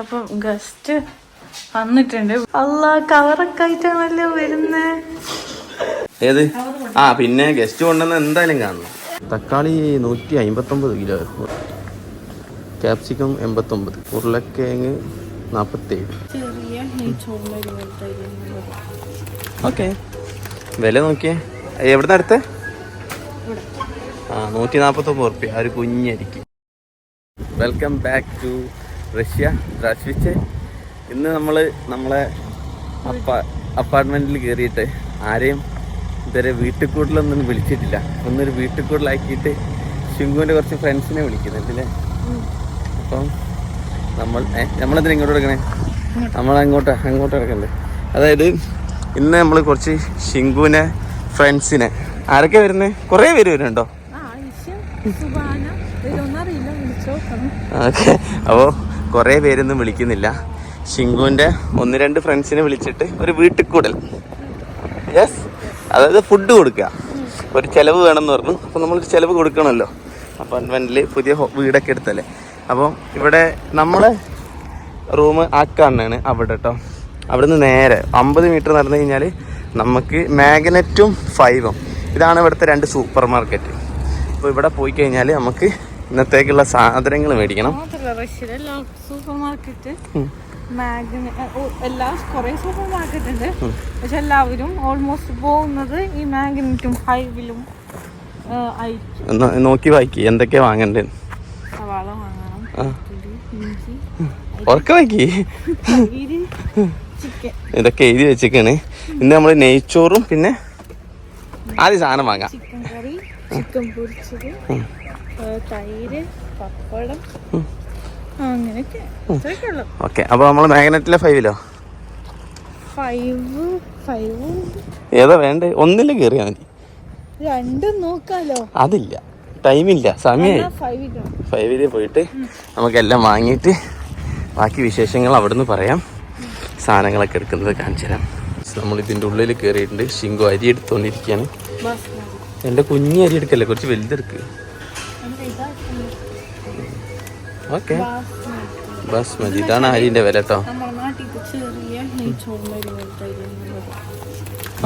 അപ്പം ഗസ്റ്റ് വന്നിട്ടുണ്ട്. അല്ലാ കവറൊക്കെ ആയിട്ടാണല്ലോ വരുന്നേ. ഏത് പിന്നെ ഗസ്റ്റ് കൊണ്ടുവന്ന എന്തായാലും കാണണം. തക്കാളി 159 കിലോ, ക്യാപ്സിക്കം 89, ഉരുളക്കിഴങ്ങ് 47. ഓക്കെ, വില നോക്കിയേ. എവിടുന്ന് അടുത്ത്? 149 റുപ്യ ഒരു കുഞ്ഞരിക്കും. വെൽക്കം ബാക്ക് ടു റഷ്യ ദ്രാഷ്വിച്ച്. ഇന്ന് നമ്മളെ അപ്പാർട്ട്മെൻറ്റിൽ കയറിയിട്ട് ആരെയും ഇതുവരെ വീട്ടുകൂടലൊന്നും വിളിച്ചിട്ടില്ല. ഒന്നൊരു വീട്ടുകൂടലാക്കിയിട്ട് ഷിങ്കുവിൻ്റെ കുറച്ച് ഫ്രണ്ട്സിനെ വിളിക്കുന്നുണ്ടല്ലേ. അപ്പം നമ്മളെന്തിനാ ഇങ്ങോട്ട് എടുക്കണേ? അങ്ങോട്ട് എടുക്കണ്ടേ. അതായത് ഇന്ന് നമ്മൾ കുറച്ച് ഷിങ്കുവിനെ ഫ്രണ്ട്സിനെ, ആരൊക്കെ വരുന്നത്? കുറേ പേര് വരുന്നുണ്ടോ? ഓക്കെ, അപ്പോൾ കുറേ പേരൊന്നും വിളിക്കുന്നില്ല. ഷിങ്കുവിൻ്റെ 1-2 ഫ്രണ്ട്സിനെ വിളിച്ചിട്ട് ഒരു വീട്ടുകൂടൽ. യെസ്, അതായത് ഫുഡ് കൊടുക്കുക. ഒരു ചിലവ് വേണമെന്ന് പറഞ്ഞു. അപ്പോൾ നമ്മളൊരു ചിലവ് കൊടുക്കണമല്ലോ. അപ്പാർട്ട്മെൻറ്റിൽ പുതിയ വീടൊക്കെ എടുത്തല്ലേ. അപ്പോൾ ഇവിടെ നമ്മളെ റൂം ആക്കാനാണ് അവിടെ കേട്ടോ. അവിടെ നിന്ന് നേരെ 50 മീറ്റർ നടന്നു കഴിഞ്ഞാൽ നമുക്ക് മാഗ്നറ്റും 5ഉം, ഇതാണ് ഇവിടുത്തെ 2 സൂപ്പർ മാർക്കറ്റ്. അപ്പോൾ ഇവിടെ പോയി കഴിഞ്ഞാൽ നമുക്ക് ഇന്നത്തേക്കുള്ള സാധനങ്ങൾ മേടിക്കണം. സൂപ്പർ മാർക്കറ്റ് എല്ലാ കുറേ സൂപ്പർ മാർക്കറ്റ് ഉണ്ട്. പക്ഷെ എല്ലാവരും ഓൾമോസ്റ്റ് പോകുന്നത് ഈ മാഗ്നറ്റും 5ലും ആയിരിക്കും. നോക്കി വായിക്കി എന്തൊക്കെയാ വാങ്ങണ്ടേ. സവാള വാങ്ങണം, ഇഞ്ചി, ഉറക്കെ വായിക്കി. ഇതൊക്കെ എഴുതി വെച്ചേക്കാണ്. ഇന്ന് നമ്മൾ നെയ്ച്ചോറും പിന്നെ ആദ്യം സാധനം വാങ്ങാം. ചിക്കൻ കറി, ചിക്കൻ പൊരിച്ചത്, തൈര്, പപ്പടം, അങ്ങനെയൊക്കെ. ഓക്കെ, അപ്പോൾ നമ്മൾ മാഗ്നറ്റിലെ 5ലോ 5 ഏതാ വേണ്ടേ? 1 കയറിയാൽ മതി. 2 നോക്കാലോ. അതില്ല, ടൈമില്ല, സമയമായി. 5 പോയിട്ട് നമുക്കെല്ലാം വാങ്ങിയിട്ട് ബാക്കി വിശേഷങ്ങൾ അവിടെ നിന്ന് പറയാം. സാധനങ്ങളൊക്കെ എടുക്കുന്നത് കാണിച്ചു തരാം. നമ്മളിതിൻ്റെ ഉള്ളിൽ കയറിയിട്ടുണ്ട്. ഷിങ്കു അരി എടുത്തുകൊണ്ടിരിക്കുകയാണ്. എൻ്റെ കുഞ്ഞി അരി എടുക്കല്ലേ, കുറച്ച് വലുതെടുക്കുക. ഓക്കെ, ബസ്മതി, ഇതാണ് അരിൻ്റെ വില കേട്ടോ.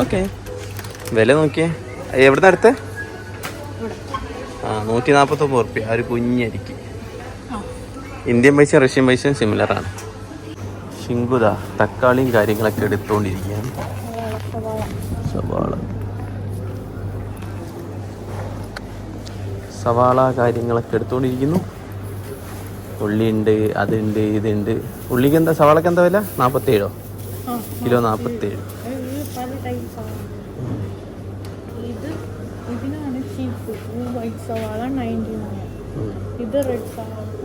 ഓക്കെ, വില നോക്കിയേ. എവിടുന്ന് അടുത്ത്? 149 റുപ്യ ഒരു കുഞ്ഞരിക്ക്. ഇന്ത്യൻ പൈസ റഷ്യൻ പൈസയും സിമിലറാണ്. ഷിങ്കുദ തക്കാളിയും കാര്യങ്ങളൊക്കെ എടുത്തുകൊണ്ടിരിക്കുകയാണ്. സവാള കാര്യങ്ങളൊക്കെ എടുത്തുകൊണ്ടിരിക്കുന്നു. ഉള്ളിയുണ്ട്, അതുണ്ട്, ഇതുണ്ട്. ഉള്ളിക്ക് എന്താ, സവാളക്ക് എന്താ വില? 47 കിലോ, 47.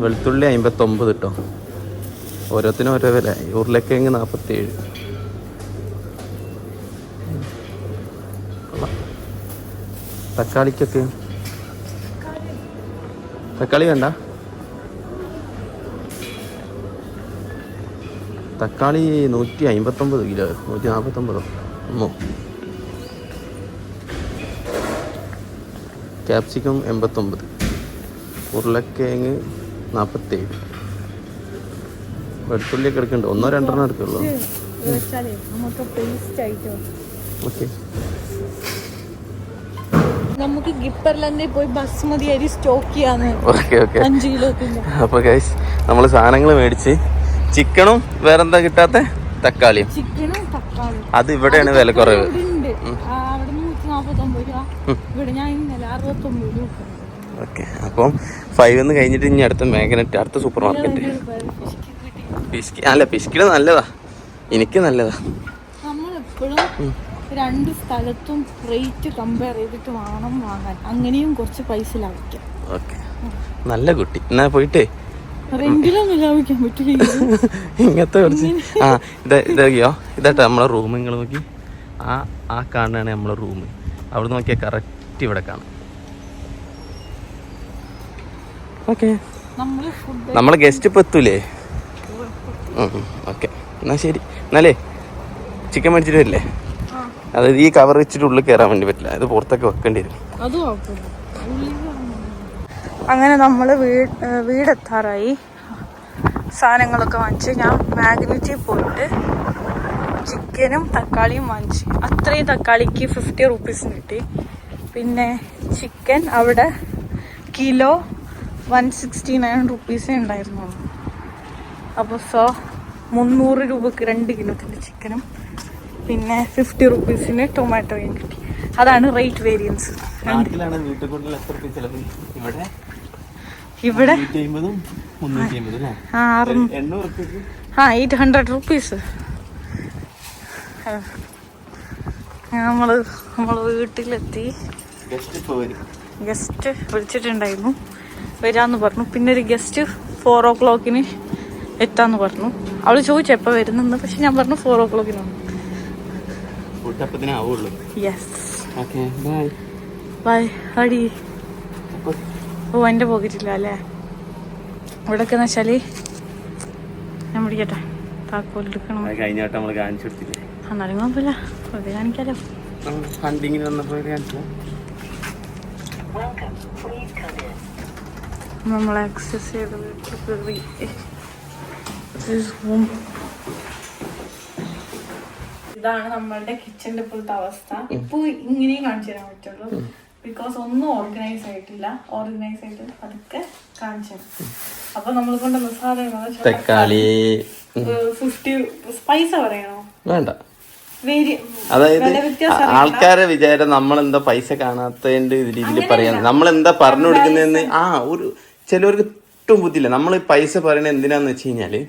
വെളുത്തുള്ളി 59 കേട്ടോ. ഓരോത്തിനും ഓരോ വില. ഉരുളക്കിഴങ്ങ് 47. തക്കാളിക്കൊക്കെ തക്കാളി വേണ്ട. തക്കാളി 159 കിലോ, 149. ക്യാപ്സിക്കം 89, ഉരുളക്കിഴങ്ങ് 47. വെളുത്തുള്ളിയൊക്കെ എടുക്കണ്ടോ? 1-2 എടുക്കുള്ളൂ. ഓക്കെ, നമുക്ക് ഗിപ്പറിലെന്നെ പോയി ബസ്മതി അരി സ്റ്റോക്ക് ചെയ്യാന്ന്. ഓക്കെ. 5 കിലോ. അപ്പോൾ ഗൈസ്, നമ്മൾ സാധനങ്ങൾ മേടിച്ച് ചിക്കനും വേറെന്താ കിട്ടാത്ത തക്കാളിയും. ചിക്കനും തക്കാളിയും അത് ഇവിടെയാണ് വില കുറവ്. ഓക്കെ, അപ്പം 5 കഴിഞ്ഞിട്ട് ഇനി അടുത്ത മാഗ്നറ്റ്, അടുത്ത സൂപ്പർ മാർക്കറ്റ്. പിസ്കില് നല്ലതാ, എനിക്ക് നല്ലതാ. നമ്മളെപ്പോഴും 2 സ്ഥലത്തും റേറ്റ് കമ്പയർ ചെയ്തിട്ട് വേണം വാങ്ങാൻ. അങ്ങനെയും കുറച്ച് പൈസ ലാഭിക്കാം. ഓക്കെ, നല്ല കുട്ടി. എന്നാ പോയിട്ടേ റെന്റിലൊന്നും ലാഭിക്കാൻ പറ്റില്ല. ഇങ്ങനത്തെ കുറച്ച് ഇതോ ഇതാട്ടോ നമ്മളെ റൂം. നിങ്ങൾ നോക്കി, ആ കാണുകയാണ് നമ്മളെ റൂം. അവിടെ നോക്കിയാൽ കറക്റ്റ് ഇവിടെ കാണാം. ഓക്കെ, നമ്മളെ ഗസ്റ്റ് ഇപ്പം എത്തൂലേ? ഓക്കെ, എന്നാൽ ശരി. എന്നാലേ ചിക്കൻ മേടിച്ചിട്ട് വരില്ലേ? അതായത് ഈ കവർ വെച്ചിട്ട് ഉള്ളിൽ കയറാൻ വേണ്ടി പറ്റില്ല, ഇത് പുറത്തൊക്കെ വെക്കേണ്ടി വരും. അങ്ങനെ നമ്മൾ വീടെത്താറായി. സാധനങ്ങളൊക്കെ വാങ്ങിച്ച് ഞാൻ മാഗ്നറ്റിൽ പോയിട്ട് ചിക്കനും തക്കാളിയും വാങ്ങിച്ചു. അത്രയും തക്കാളിക്ക് 50 റുപ്പീസിന് കിട്ടി. പിന്നെ ചിക്കൻ അവിടെ കിലോ 169 റുപ്പീസേ ഉണ്ടായിരുന്നുള്ളൂ. അപ്പോൾ 300 രൂപക്ക് 2 കിലോത്തിൻ്റെ ചിക്കനും പിന്നെ 50 റുപ്പീസിന് ടൊമാറ്റോയും കിട്ടി. അതാണ് റേറ്റ് വേരിയൻസ്. ഇവിടെ 800 റുപ്പീസ്. നമ്മള് വീട്ടിലെത്തി. ഗസ്റ്റ് വിളിച്ചിട്ടുണ്ടായിരുന്നു, വരാന്ന് പറഞ്ഞു. പിന്നെ ഒരു ഗസ്റ്റ് 4 o'clock എത്താന്ന് പറഞ്ഞു. അവള് ചോദിച്ചു എപ്പോൾ വരുന്നെന്ന്. പക്ഷെ ഞാൻ പറഞ്ഞു 4 o'clock യെസ്. ബൈ. അടി. ഓ എൻ്റെ പോക്കറ്റില്ല അല്ലേ. ഇവിടെയൊക്കെ എന്ന് വെച്ചാല് ഞാൻ പിടിക്കട്ടെ, താക്കോൽ എടുക്കണം. എന്നാലും കുഴപ്പമില്ല, വെറുതെ കാണിക്കാലോ. നമ്മൾ ആക്സസ് ചെയ്ത് വീട്ടിൽ ഇതാണ് നമ്മളുടെ കിച്ചന്റെ ഇപ്പോഴത്തെ അവസ്ഥ. ഇപ്പൊ ഇങ്ങനെയും കാണിച്ചു തരാൻ പറ്റുള്ളൂ, ബിക്കോസ് ഒന്നും ഓർഗനൈസ് ആയിട്ടില്ല. ഓർഗനൈസ് ആയിട്ട് അതൊക്കെ കാണിച്ചു തരാം. അപ്പൊ നമ്മൾ കൊണ്ടുവന്ന സാധനങ്ങൾ തക്കാളി 50 പൈസ പറയണോ? വേണ്ട. അതായത് ആൾക്കാരെ വിചാരം നമ്മളെന്താ പൈസ കാണാത്തതിന്റെ രീതിയിൽ പറയാൻ, നമ്മളെന്താ പറഞ്ഞു കൊടുക്കുന്നതെന്ന് ഒരു ചിലവർക്ക് ഒട്ടും ബുദ്ധിയില്ല. നമ്മൾ പൈസ പറയണത് എന്തിനാന്ന് വെച്ച് കഴിഞ്ഞാല്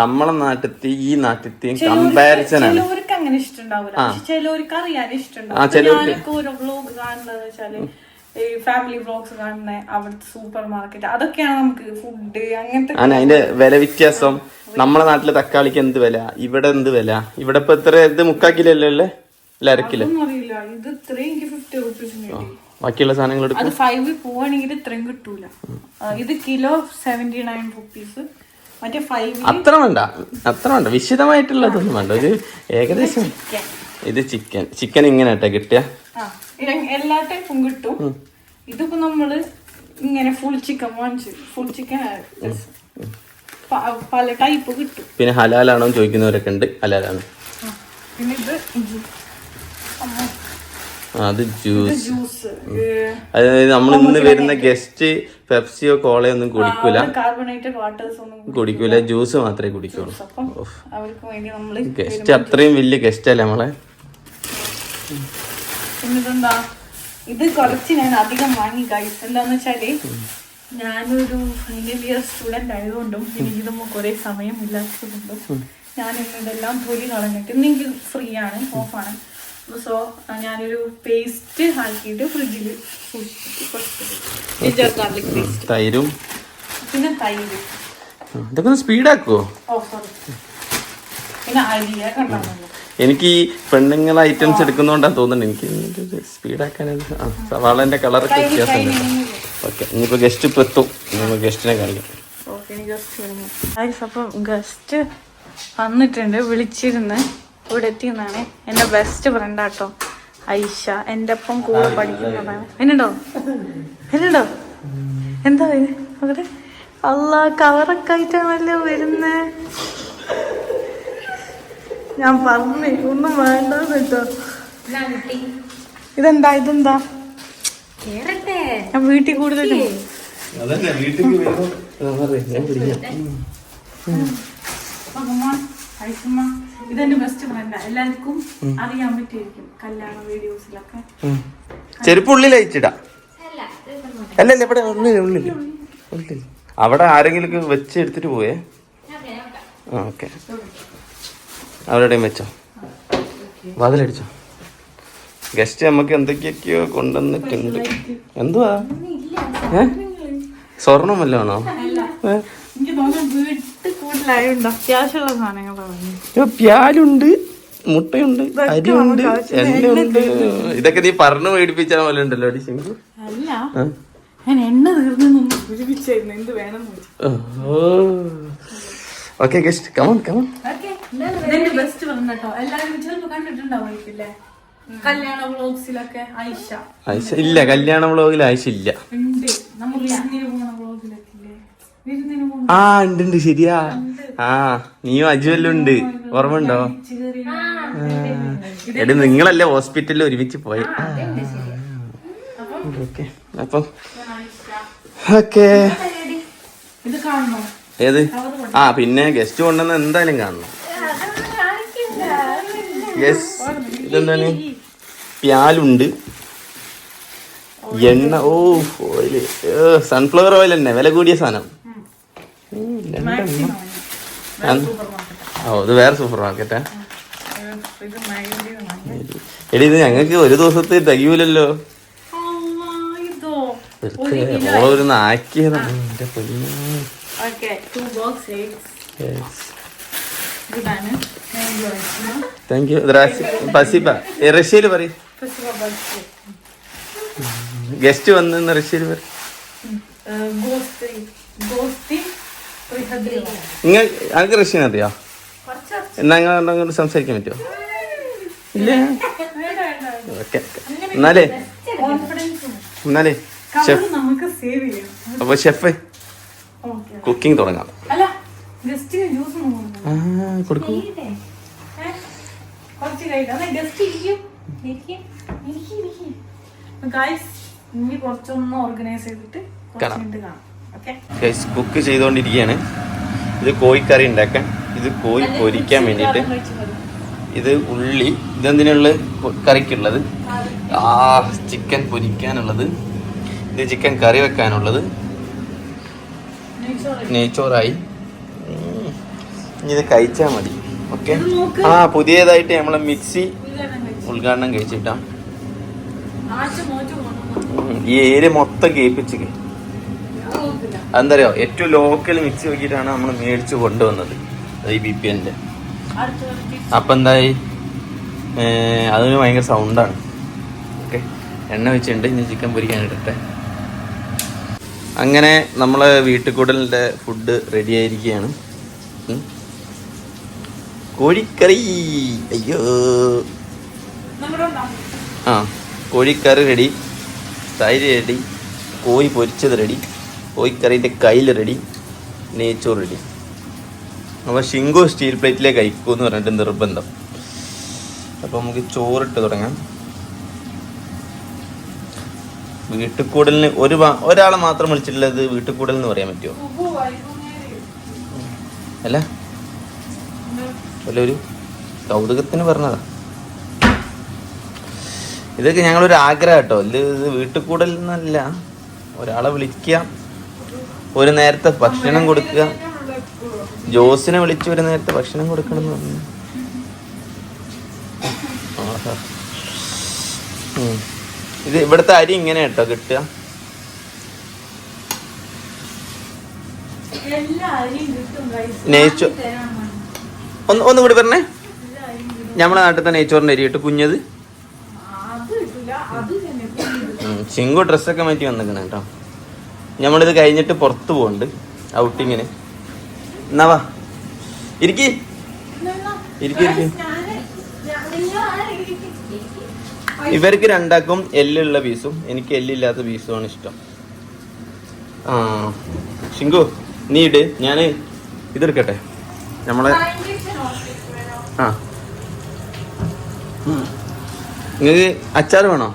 നമ്മളെ നാട്ടിലത്തെ ഈ നാട്ടിലത്തെയും കമ്പാരിസൺ ആണ്. ചിലവർക്ക് അങ്ങനെ ഇഷ്ടമുണ്ടാവില്ല, ചിലവർക്ക് അറിയാൻ ഇഷ്ടമുണ്ടാവും. ഫാമിലി വ്ലോഗ്സ് കാണുന്ന അവിടുത്തെ സൂപ്പർ മാർക്കറ്റ്, അതൊക്കെയാണ് നമുക്ക് ഫുഡ് അങ്ങനത്തെ. അതിന്റെ വില വ്യത്യാസം. നമ്മളെ നാട്ടില് തക്കാളിക്ക് എന്ത് വില, ഇവിടെ എന്ത് വില. ഇവിടെ ഇപ്പൊ എത്ര, ഇത് 3/4 കിലോ അല്ലേ, അല്ല 1/2 കിലോ. ഇത് ഇത്രയും 50 റുപ്പീസിന് കിട്ടി. ബാക്കിയുള്ള സാധനങ്ങൾ അത് 5 പോവാണെങ്കിൽ ഇത്രയും കിട്ടൂല. ഇത് കിലോ 79 റുപ്പീസ്. മറ്റേ 5 അത്ര വേണ്ട വിശദമായിട്ടുള്ളതൊന്നും വേണ്ട. ഒരു ഏകദേശം. ഇത് ചിക്കൻ ഇങ്ങനെ കിട്ടിയ എല്ലാ ടൈപ്പും കിട്ടും. ഇതിപ്പോ നമ്മള് ഇങ്ങനെ ഫുൾ ചിക്കൻ വാങ്ങിച്ചു. ഫുൾ ചിക്കൻ പല ടൈപ്പ് കിട്ടും. പിന്നെ ഹലാലാണോ ചോദിക്കുന്നവരൊക്കെ ഉണ്ട്. ഹലാലാണ്. പിന്നെ അത് ജ്യൂസ്. അതായത് നമ്മൾ ഇന്ന് വരുന്ന ഗസ്റ്റ് പെപ്സിയോ കോളയോ ഒന്നും കുടിക്കൂല, കാർബണേറ്റഡ് വാട്ടേഴ്സ് ഒന്നും കുടിക്കൂല. ജ്യൂസ് മാത്രമേ കുടിക്കുള്ളൂ. അവർക്ക് വേണ്ടി നമ്മള് ഗസ്റ്റ് അത്രയും വലിയ ഗസ്റ്റ് അല്ലേ നമ്മളെ. പിന്നെന്താ, ഇത് കുറച്ച് ഞാൻ അധികം വാങ്ങി ഗൈസ്. എന്താന്ന് വെച്ചാല് ഞാനൊരു ഫൈനൽ ഇയർ സ്റ്റുഡന്റ് ആയതുകൊണ്ടും എനിക്കിതുമ്പോ കുറെ സമയം ഇല്ലാത്തതുകൊണ്ടും ഞാൻ ഇതെല്ലാം തൊലി കളഞ്ഞിട്ട് ഇന്നെങ്കിൽ ഫ്രീ ആണ്, ഓഫാണ്. സോ ഞാനൊരു പേസ്റ്റ് ആക്കിയിട്ട് ഫ്രിഡ്ജിൽ സൂക്ഷിച്ചിട്ട് തൈരും പിന്നെ തൈര് ഇതൊക്കെ സ്പീഡാക്കുവോ? പിന്നെ അരിയൊക്കെ ഉണ്ടാകുമല്ലോ. എനിക്ക് ഈ പെണ്ണുങ്ങൾ ഐറ്റംസ് എടുക്കുന്നോണ്ടാണ് തോന്നുന്നുണ്ട് എനിക്ക് സ്പീഡാക്കാനത്. സവാളന്റെ കളറൊക്കെ വ്യത്യാസമുണ്ട്. ഓക്കെ, ഇനിയിപ്പോ ഗസ്റ്റ് ഇപ്പൊ എത്തും. നമ്മൾ ഗസ്റ്റിനെ കാണിക്കാം. അപ്പം ഗസ്റ്റ് വന്നിട്ടുണ്ട്, വിളിച്ചിരുന്ന് ഇവിടെ എത്തിയെന്നാണ്. എൻ്റെ ബെസ്റ്റ് ഫ്രണ്ടാട്ടോ ഐഷ, എൻ്റെ ഒപ്പം കൂടെ പഠിക്കുന്നതാണ്. എന്നുണ്ടോ എന്താ അവിടെ അല്ല കവറൊക്കെ ആയിട്ടാണല്ലോ വരുന്നേ. ഞാൻ പറഞ്ഞേ ഒന്നും വേണ്ടെന്ന് കേട്ടോ. ഇതെന്താ ഞാൻ വീട്ടിൽ കൂടുതലും ഇതെന്റെ ബെസ്റ്റ് ഫ്രണ്ടാ. എല്ലാവർക്കും അറിയാൻ പറ്റിയിരിക്കും കല്യാണ വീഡിയോസിലൊക്കെ. ചെരുപ്പ് ഉള്ളിൽ അയച്ചിടാ. അല്ലല്ല, ഇവിടെ ഉള്ളിൽ അവിടെ ആരെങ്കിലും വെച്ച് എടുത്തിട്ട് പോയേ. ഓക്കെ, അവരുടെയും വെച്ചോ, വാതിലടിച്ചോ. ഗസ്റ്റ് നമുക്ക് എന്തൊക്കെയൊക്കെയോ കൊണ്ടുവന്നിട്ടുണ്ട്. എന്തുവാ സ്വർണം വല്ലതാണോ? പ്യാലുണ്ട്, മുട്ടയുണ്ട്, അരിയുണ്ട്, എണ്ണയുണ്ട്. ഇതൊക്കെ നീ പറഞ്ഞു മേടിപ്പിച്ച പോലെ ഉണ്ടല്ലോ. അല്ല, ഞാൻ എണ്ണ തീർന്നു എന്ത് വേണം. Okay guest come on. ഇതെന്റെ ബെസ്റ്റ് ഫ്രണ്ട് കേട്ടോ. എല്ലാവരും ചിലപ്പോ കണ്ടിട്ടുണ്ടാവില്ലേ കല്യാണ വ്ളോഗ്സിലൊക്കെ ഐഷ. ഇല്ല, കല്യാണ വ്ളോഗിൽ ഐഷ ഇല്ല. ഉണ്ട്. നമ്മൾ പോണ വ്ളോഗിലൊക്കെ വിരുന്നിന് പോകും. ആ ഉണ്ട് ശരിയാ. ആ നീയും അജുവെല്ലാം ഉണ്ട്, ഓർമ്മയുണ്ടോ? എടി നിങ്ങളല്ലേ ഹോസ്പിറ്റലിൽ ഒരുമിച്ച് പോയി. ഓക്കെ അപ്പം ഓക്കെ. ഇത് കാണണോ? ഏത്? ആ പിന്നെ ഗസ്റ്റ് കൊണ്ടുവന്ന എന്തായാലും കാണണം. യെസ്. ഇതെന്താണ്? പ്യാലുണ്ട്, എണ്ണ. ഓ ഓയില്, സൺഫ്ലവർ ഓയിൽ തന്നെ, വില കൂടിയ സാധനം. ഓ ഇത് വേറെ സൂപ്പർ മാർക്കറ്റാ. എടി ഇത് ഞങ്ങൾക്ക് ഒരു ദിവസത്തെ തികയൂലല്ലോ. ഓരോന്ന് ആക്കിയതാണ്. എന്റെ പൊന്നു. Thank you. പസിബ റഷ്യയില് പറയും. ഗസ്റ്റ് വന്ന് റഷ്യയില് പറയും. നിങ്ങൾക്ക് റഷ്യൻ അറിയോ? എന്നാ അങ്ങോട്ട് സംസാരിക്കാൻ പറ്റുമോ? ഇല്ല. ഓക്കെ എന്നാലേ ഷെഫ്. അപ്പൊ ഷെഫ് കുക്കിംഗ് തുടങ്ങാം. കൊടുക്കൂ. കുക്ക് ചെയ്തോണ്ടിരിക്കുകയാണ്. ഇത് കോഴിക്കറി ഉണ്ടാക്കാൻ, ഇത് കോഴി പൊരിക്കാൻ വേണ്ടിയിട്ട്, ഇത് ഉള്ളി, ഇതെന്തിനുള്ള കറിക്കുള്ളത്, ചിക്കൻ പൊരിക്കാനുള്ളത്, ഇത് ചിക്കൻ കറി വെക്കാനുള്ളത്, നെയ്ച്ചോറായി. ഇനി ഇത് കഴിച്ചാൽ മതി. ഓക്കെ. പുതിയതായിട്ട് നമ്മളെ മിക്സി ഉദ്ഘാടനം കഴിച്ചിട്ടാ ഈ ഏരിയ മൊത്തം കേൾപ്പിച്ച്. അതെന്താ അറിയോ, ഏറ്റവും ലോക്കൽ മിക്സി നോക്കിയിട്ടാണ് നമ്മൾ മേടിച്ച് കൊണ്ടുവന്നത്, ഈ BPNന്റെ. അപ്പം എന്തായി, അതിന് ഭയങ്കര സൗണ്ടാണ്. ഓക്കെ, എണ്ണ വെച്ചിട്ടുണ്ട്. ഇനി ചിക്കൻ പൊരിക്കാൻ ഇടട്ടെ. അങ്ങനെ നമ്മളെ വീട്ടുകൂടലിൻ്റെ ഫുഡ് റെഡി ആയിരിക്കുകയാണ്. കോഴിക്കറി. അയ്യോ, കോഴിക്കറി റെഡി, തൈര് റെഡി, കോഴി പൊരിച്ചത് റെഡി, കോഴിക്കറിൻ്റെ കയ്യിൽ റെഡി, നെയ്ച്ചോറ് റെഡി. അപ്പോൾ ഷിങ്കു സ്റ്റീൽ പ്ലേറ്റിലേക്ക് കഴിക്കുമെന്ന് പറഞ്ഞിട്ട് നിർബന്ധം. അപ്പോൾ നമുക്ക് ചോറിട്ട് തുടങ്ങാം. വീട്ടുകൂടലിന് ഒരാളെ മാത്രം വിളിച്ചിട്ടുള്ളത് വീട്ടുകൂടൽ എന്ന് പറയാൻ പറ്റുമോ? അല്ല ഒരു കൗതുകത്തിന് പറഞ്ഞതാ. ഇതൊക്കെ ഞങ്ങളൊരു ആഗ്രഹം കേട്ടോ. ഇത് വീട്ടുകൂടൽ എന്നല്ല, ഒരാളെ വിളിക്കുക, ഒരു നേരത്തെ ഭക്ഷണം കൊടുക്കുക. ജോസിനെ വിളിച്ച് ഒരു നേരത്തെ ഭക്ഷണം കൊടുക്കണം എന്ന് പറഞ്ഞു. ഇത് ഇവിടുത്തെ അരി ഇങ്ങനെ കേട്ടോ കിട്ടുക. നെയ്ച്ചോ ഒന്നുകൂടി പറഞ്ഞേ. നമ്മളെ നാട്ടിൽ തന്നെ നെയ്ച്ചോറിൻ്റെ അരി കിട്ടും, കുഞ്ഞത്. ചിങ്കു ഡ്രസ്സൊക്കെ മാറ്റി വന്നിരിക്കണ കേട്ടോ. നമ്മളിത് കഴിഞ്ഞിട്ട് പുറത്ത് പോകുന്നുണ്ട് ഔട്ടിങ്ങിന്. എന്നാവാ ഇരിക്കി. ഇവർക്ക് രണ്ടാക്കും എല്ലുള്ള പീസും എനിക്ക് എല്ലില്ലാത്ത പീസുമാണ് ഇഷ്ടം. ഷിങ്കു നീ ഇട്, ഞാൻ ഇതെടുക്കട്ടെ. നമ്മളെ നിങ്ങൾക്ക് അച്ചാർ വേണോ?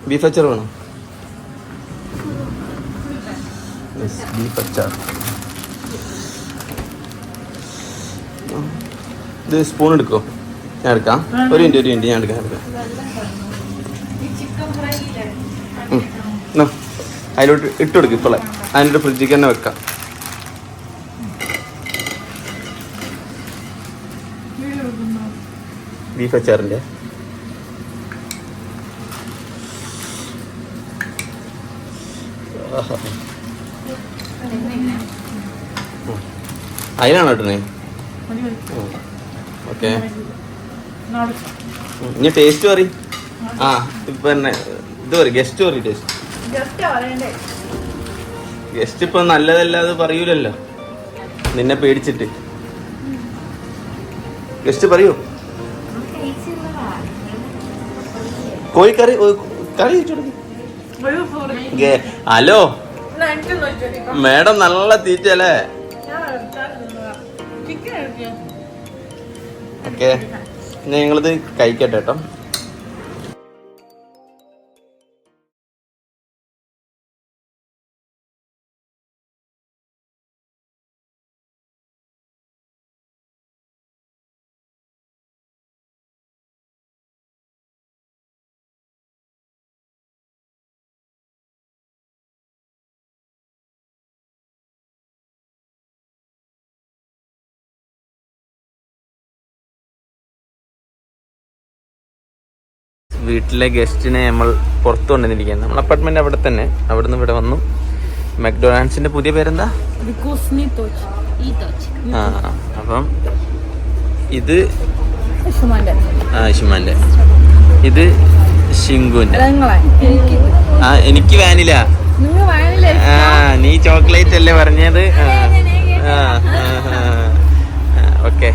ബീഫ് അച്ചാർ വേണോ? ബീഫ് അച്ചാർ. ഇത് സ്പൂൺ എടുക്കോ? ഞാൻ എടുക്കാം. ഒരു മിനിറ്റ് ഞാൻ എടുക്കാം. അതിലോട്ട് ഇട്ട് കൊടുക്കും. ഇപ്പോളെ അതിൻ്റെ ഫ്രിഡ്ജിൽ തന്നെ വെക്കാം. ബീഫ് അച്ചാറിൻ്റെ അതിനാണോ ഇട്ടേ? ഓക്കെ. ഇനി ടേസ്റ്റ് പറയും. ഇപ്പൊ തന്നെ ഇത് പറയും, ഗസ്റ്റ് പറയും. ഗസ്റ്റ് ഇപ്പൊ നല്ലതല്ലാതെ പറയൂലല്ലോ, നിന്നെ പേടിച്ചിട്ട്. ഗസ്റ്റ് പറയൂ. കോഴിക്കറി കറി ഹലോ മേഡം നല്ല തീറ്റല്ലേ? ഓക്കെ, ഞങ്ങളിത് കഴിക്കട്ടെ കേട്ടോ. വീട്ടിലെ ഗസ്റ്റിനെ നമ്മൾ പുറത്തു കൊണ്ടുവന്നിരിക്കുകയാണ്. നമ്മൾ അപ്പാർട്ട്മെന്റ് അവിടെ തന്നെ. അവിടുന്ന് ഇവിടെ വന്നു. മക്ഡൊണാൾഡ്സിന്റെ പുതിയ പേരെന്താ? ആ, അപ്പം ഇത് ഇഷുമാന്റെ, ഇത് ഷിങ്കുന്റെ. ആ, എനിക്ക് വാനില. ആ, നീ ചോക്ലേറ്റ് അല്ലേ പറഞ്ഞത്? ഓക്കെ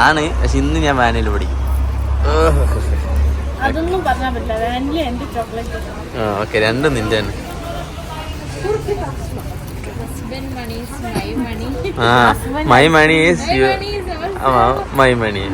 ആണ്, പക്ഷെ ഇന്ന് ഞാൻ വാനില പിടിക്കും. അതൊന്നും പറഞ്ഞാൽ പറ്റില്ല. വാനില എന്റെ ചോക്ലേറ്റ്. ഓക്കെ, രണ്ടും നിന്റെ തന്നെ. My money is my money.